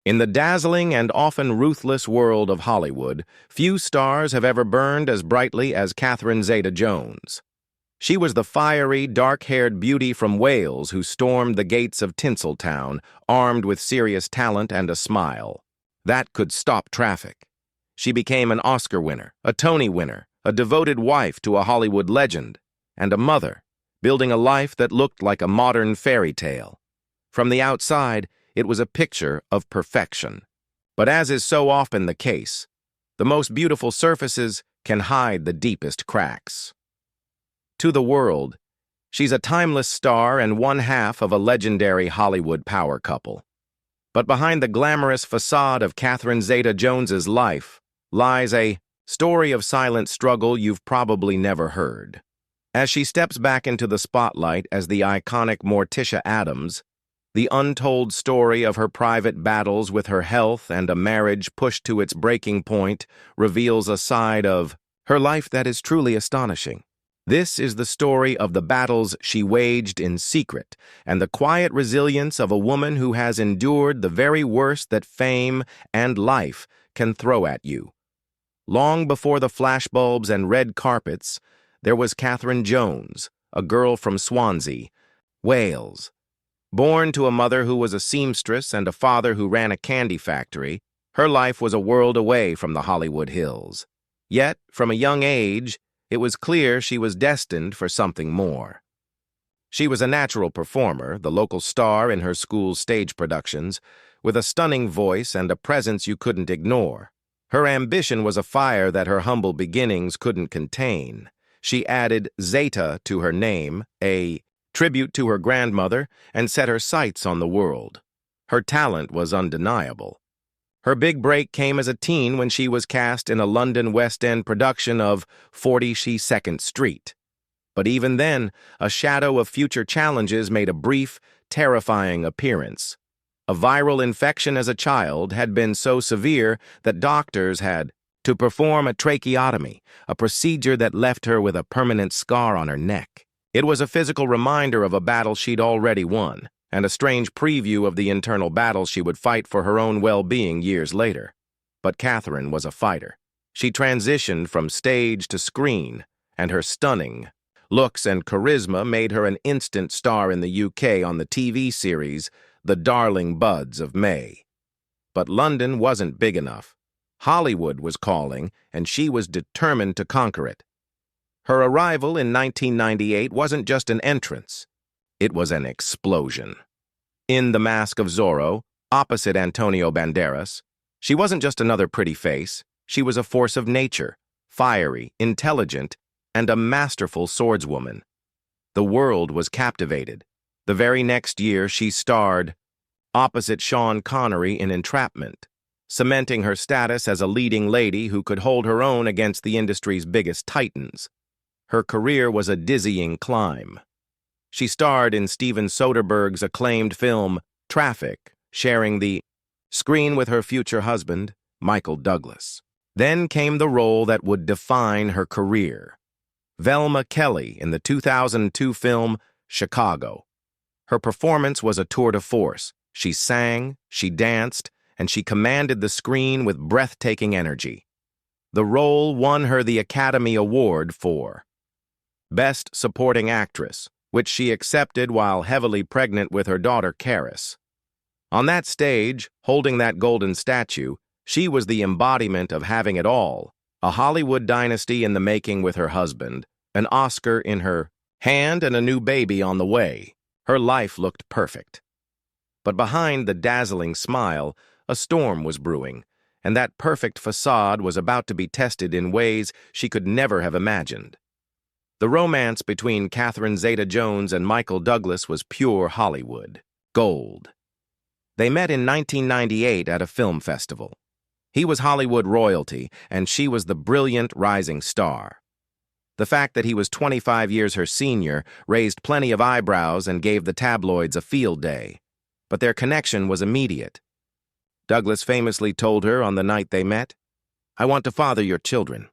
In the dazzling and often ruthless world of Hollywood, few stars have ever burned as brightly as Catherine Zeta-Jones. She was the fiery, dark-haired beauty from Wales who stormed the gates of Tinseltown, armed with serious talent and a smile that could stop traffic. She became an Oscar winner, a Tony winner, a devoted wife to a Hollywood legend, and a mother, building a life that looked like a modern fairy tale. From the outside, it was a picture of perfection. But as is so often the case, the most beautiful surfaces can hide the deepest cracks. To the world, she's a timeless star and one half of a legendary Hollywood power couple. But behind the glamorous facade of Catherine Zeta-Jones's life lies a story of silent struggle you've probably never heard. As she steps back into the spotlight as the iconic Morticia Addams, the untold story of her private battles with her health and a marriage pushed to its breaking point reveals a side of her life that is truly astonishing. This is the story of the battles she waged in secret and the quiet resilience of a woman who has endured the very worst that fame and life can throw at you. Long before the flashbulbs and red carpets, there was Catherine Jones, a girl from Swansea, Wales. Born to a mother who was a seamstress and a father who ran a candy factory, her life was a world away from the Hollywood hills. Yet, from a young age, it was clear she was destined for something more. She was a natural performer, the local star in her school's stage productions, with a stunning voice and a presence you couldn't ignore. Her ambition was a fire that her humble beginnings couldn't contain. She added Zeta to her name, a tribute to her grandmother, and set her sights on the world. Her talent was undeniable. Her big break came as a teen when she was cast in a London West End production of 42nd Street. But even then, a shadow of future challenges made a brief, terrifying appearance. A viral infection as a child had been so severe that doctors had to perform a tracheotomy, a procedure that left her with a permanent scar on her neck. It was a physical reminder of a battle she'd already won, and a strange preview of the internal battles she would fight for her own well-being years later. But Catherine was a fighter. She transitioned from stage to screen, and her stunning looks and charisma made her an instant star in the UK on the TV series The Darling Buds of May. But London wasn't big enough. Hollywood was calling, and she was determined to conquer it. Her arrival in 1998 wasn't just an entrance. It was an explosion. In The Mask of Zorro, opposite Antonio Banderas, she wasn't just another pretty face. She was a force of nature, fiery, intelligent, and a masterful swordswoman. The world was captivated. The very next year, she starred opposite Sean Connery in Entrapment, cementing her status as a leading lady who could hold her own against the industry's biggest titans. Her career was a dizzying climb. She starred in Steven Soderbergh's acclaimed film Traffic, sharing the screen with her future husband, Michael Douglas. Then came the role that would define her career. Velma Kelly in the 2002 film Chicago. Her performance was a tour de force. She sang, she danced, and she commanded the screen with breathtaking energy. The role won her the Academy Award for Best Supporting Actress, which she accepted while heavily pregnant with her daughter Karis. On that stage, holding that golden statue, she was the embodiment of having it all, a Hollywood dynasty in the making with her husband, an Oscar in her hand, and a new baby on the way. Her life looked perfect. But behind the dazzling smile, a storm was brewing, and that perfect facade was about to be tested in ways she could never have imagined. The romance between Catherine Zeta-Jones and Michael Douglas was pure Hollywood, gold. They met in 1998 at a film festival. He was Hollywood royalty, and she was the brilliant rising star. The fact that he was 25 years her senior raised plenty of eyebrows and gave the tabloids a field day. But their connection was immediate. Douglas famously told her on the night they met, "I want to father your children."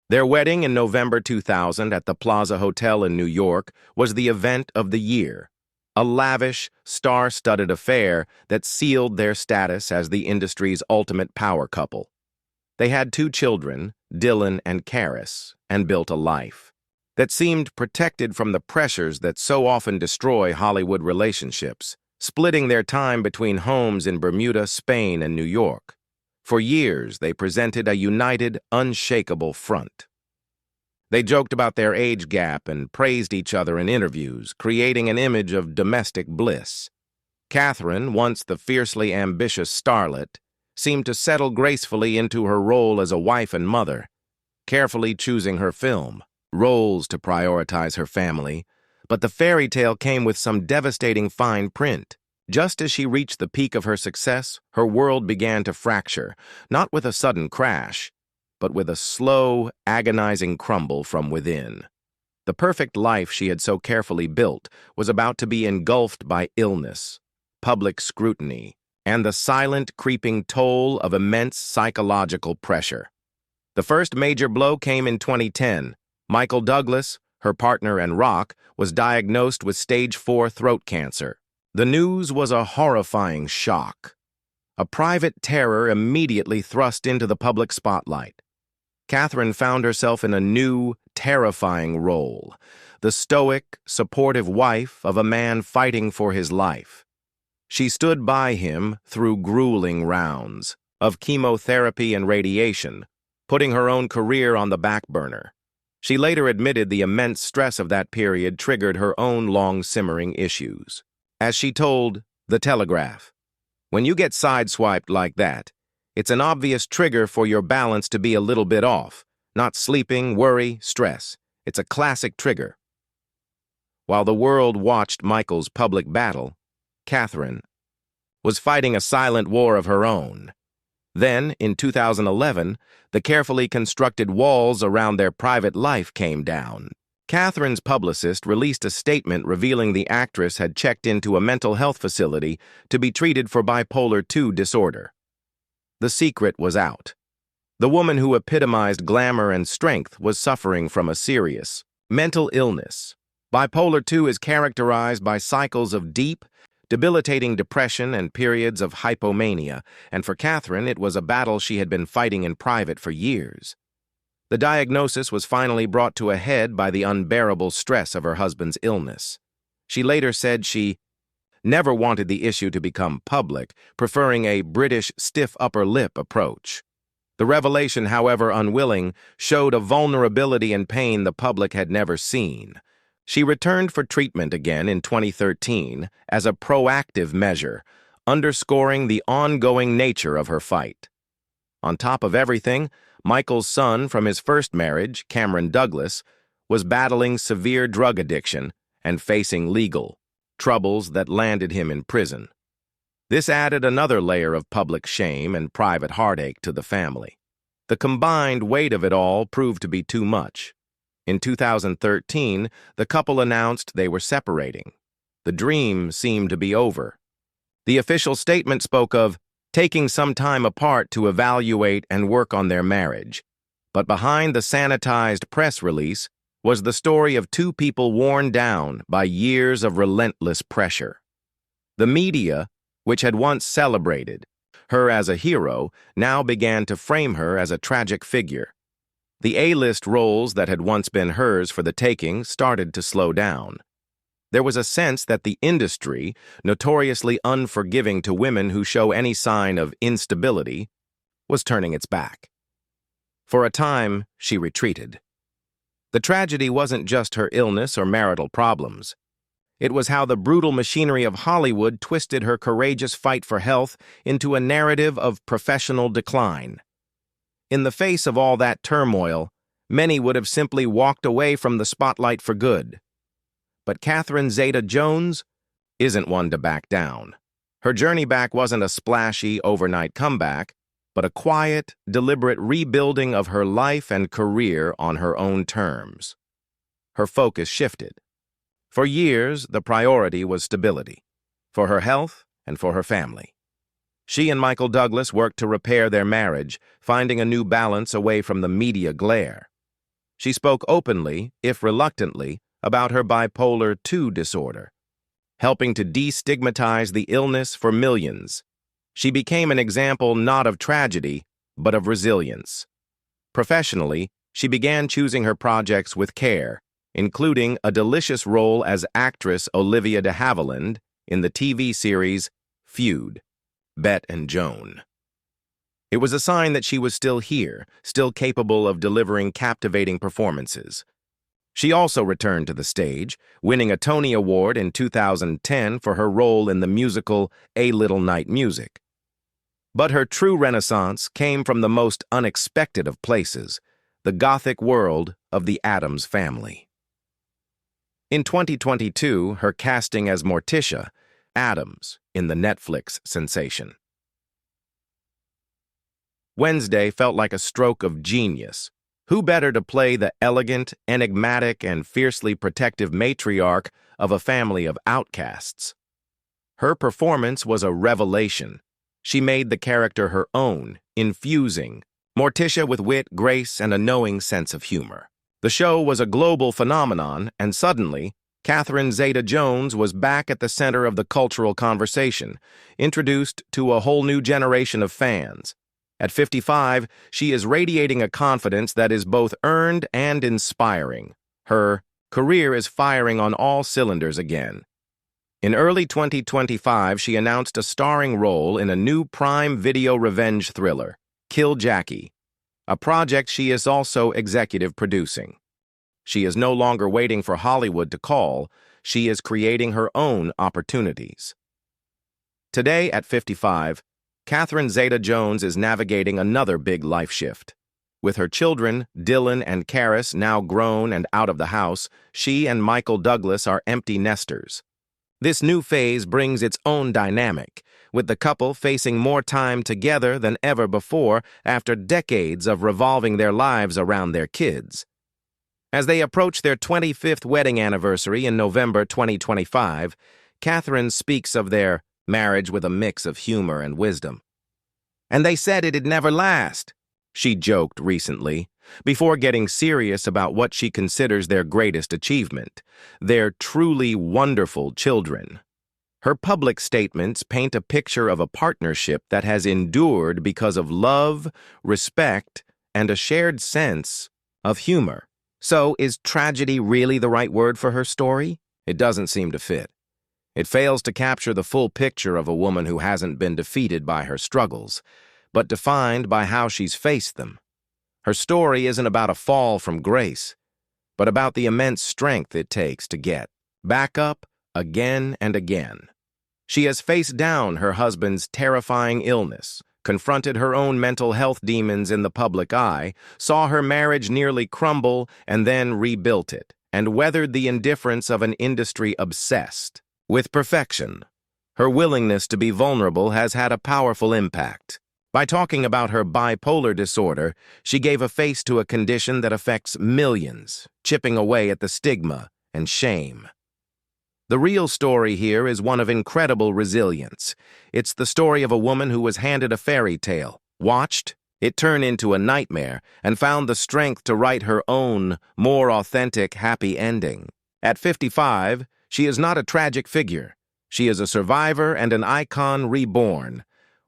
Their wedding in November 2000 at the Plaza Hotel in New York was the event of the year. a lavish, star-studded affair that sealed their status as the industry's ultimate power couple. They had 2 children, Dylan and Karis, and built a life that seemed protected from the pressures that so often destroy Hollywood relationships, splitting their time between homes in Bermuda, Spain, and New York. For years, they presented a united, unshakable front. They joked about their age gap and praised each other in interviews, creating an image of domestic bliss. Catherine, once the fiercely ambitious starlet, seemed to settle gracefully into her role as a wife and mother, carefully choosing her film roles to prioritize her family, but the fairy tale came with some devastating fine print. Just as she reached the peak of her success, her world began to fracture, not with a sudden crash, but with a slow, agonizing crumble from within. The perfect life she had so carefully built was about to be engulfed by illness, public scrutiny, and the silent, creeping toll of immense psychological pressure. The first major blow came in 2010. Michael Douglas, her partner and rock, was diagnosed with stage 4 throat cancer. The news was a horrifying shock. A private terror immediately thrust into the public spotlight. Catherine found herself in a new, terrifying role, the stoic, supportive wife of a man fighting for his life. She stood by him through grueling rounds of chemotherapy and radiation, putting her own career on the back burner. She later admitted the immense stress of that period triggered her own long-simmering issues. As she told The Telegraph, "When you get sideswiped like that, it's an obvious trigger for your balance to be a little bit off. Not sleeping, worry, stress. It's a classic trigger." While the world watched Michael's public battle, Catherine was fighting a silent war of her own. Then, in 2011, the carefully constructed walls around their private life came down. Catherine's publicist released a statement revealing the actress had checked into a mental health facility to be treated for bipolar II disorder. The secret was out. The woman who epitomized glamour and strength was suffering from a serious mental illness. Bipolar II is characterized by cycles of deep, debilitating depression and periods of hypomania, and for Catherine, it was a battle she had been fighting in private for years. The diagnosis was finally brought to a head by the unbearable stress of her husband's illness. She later said she never wanted the issue to become public, preferring a British stiff upper lip approach. The revelation, however unwilling, showed a vulnerability and pain the public had never seen. She returned for treatment again in 2013 as a proactive measure, underscoring the ongoing nature of her fight. On top of everything, Michael's son from his first marriage, Cameron Douglas, was battling severe drug addiction and facing legal troubles that landed him in prison. This added another layer of public shame and private heartache to the family. The combined weight of it all proved to be too much. In 2013, the couple announced they were separating. The dream seemed to be over. The official statement spoke of taking some time apart to evaluate and work on their marriage. But behind the sanitized press release was the story of 2 people worn down by years of relentless pressure. The media, which had once celebrated her as a hero, now began to frame her as a tragic figure. The A-list roles that had once been hers for the taking started to slow down. There was a sense that the industry, notoriously unforgiving to women who show any sign of instability, was turning its back. For a time, she retreated. The tragedy wasn't just her illness or marital problems. It was how the brutal machinery of Hollywood twisted her courageous fight for health into a narrative of professional decline. In the face of all that turmoil, many would have simply walked away from the spotlight for good. But Catherine Zeta-Jones isn't one to back down. Her journey back wasn't a splashy, overnight comeback, but a quiet, deliberate rebuilding of her life and career on her own terms. Her focus shifted. For years, the priority was stability, for her health and for her family. She and Michael Douglas worked to repair their marriage, finding a new balance away from the media glare. She spoke openly, if reluctantly, about her bipolar II disorder. helping to destigmatize the illness for millions. She became an example not of tragedy, but of resilience. Professionally, she began choosing her projects with care, including a delicious role as actress Olivia de Havilland in the TV series Feud, Bet and Joan. It was a sign that she was still here, still capable of delivering captivating performances. She also returned to the stage, winning a Tony Award in 2010 for her role in the musical A Little Night Music. But her true renaissance came from the most unexpected of places, the Gothic world of the Addams Family. In 2022, her casting as Morticia, Addams, in the Netflix sensation. Wednesday felt like a stroke of genius. Who better to play the elegant, enigmatic, and fiercely protective matriarch of a family of outcasts? Her performance was a revelation. She made the character her own, infusing Morticia with wit, grace, and a knowing sense of humor. The show was a global phenomenon, and suddenly, Catherine Zeta-Jones was back at the center of the cultural conversation, introduced to a whole new generation of fans. At 55, she is radiating a confidence that is both earned and inspiring. Her career is firing on all cylinders again. In early 2025, she announced a starring role in a new Prime Video revenge thriller, Kill Jackie, a project she is also executive producing. She is no longer waiting for Hollywood to call, she is creating her own opportunities. Today, at 55, Catherine Zeta-Jones is navigating another big life shift. With her children, Dylan and Karis, now grown and out of the house, she and Michael Douglas are empty nesters. This new phase brings its own dynamic, with the couple facing more time together than ever before after decades of revolving their lives around their kids. As they approach their 25th wedding anniversary in November 2025, Catherine speaks of their marriage with a mix of humor and wisdom. "And they said it'd never last," she joked recently, before getting serious about what she considers their greatest achievement, their truly wonderful children. Her public statements paint a picture of a partnership that has endured because of love, respect, and a shared sense of humor. So, is tragedy really the right word for her story? It doesn't seem to fit. It fails to capture the full picture of a woman who hasn't been defeated by her struggles, but defined by how she's faced them. Her story isn't about a fall from grace, but about the immense strength it takes to get back up again and again. She has faced down her husband's terrifying illness, confronted her own mental health demons in the public eye, saw her marriage nearly crumble, and then rebuilt it, and weathered the indifference of an industry obsessed with perfection. Her willingness to be vulnerable has had a powerful impact. By talking about her bipolar disorder, she gave a face to a condition that affects millions, chipping away at the stigma and shame. The real story here is one of incredible resilience. It's the story of a woman who was handed a fairy tale, watched it turn into a nightmare, and found the strength to write her own, more authentic, happy ending. At 55, she is not a tragic figure. She is a survivor and an icon reborn.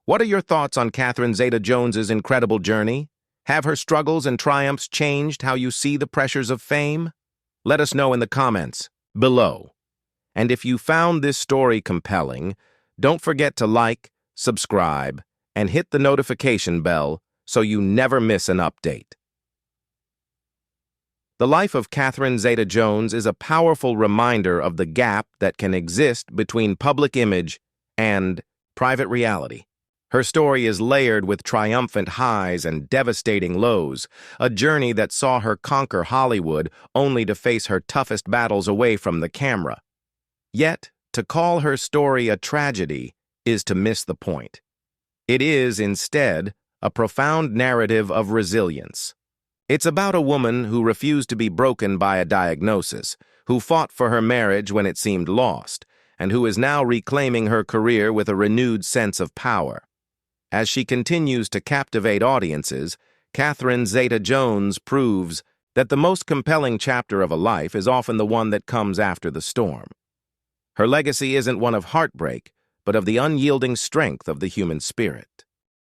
What are your thoughts on Catherine Zeta-Jones's incredible journey? Have her struggles and triumphs changed how you see the pressures of fame? Let us know in the comments below. And if you found this story compelling, don't forget to like, subscribe, and hit the notification bell so you never miss an update. The life of Catherine Zeta-Jones is a powerful reminder of the gap that can exist between public image and private reality. Her story is layered with triumphant highs and devastating lows, a journey that saw her conquer Hollywood only to face her toughest battles away from the camera. Yet, to call her story a tragedy is to miss the point. It is, instead, a profound narrative of resilience. It's about a woman who refused to be broken by a diagnosis, who fought for her marriage when it seemed lost, and who is now reclaiming her career with a renewed sense of power. As she continues to captivate audiences, Catherine Zeta-Jones proves that the most compelling chapter of a life is often the one that comes after the storm. Her legacy isn't one of heartbreak, but of the unyielding strength of the human spirit.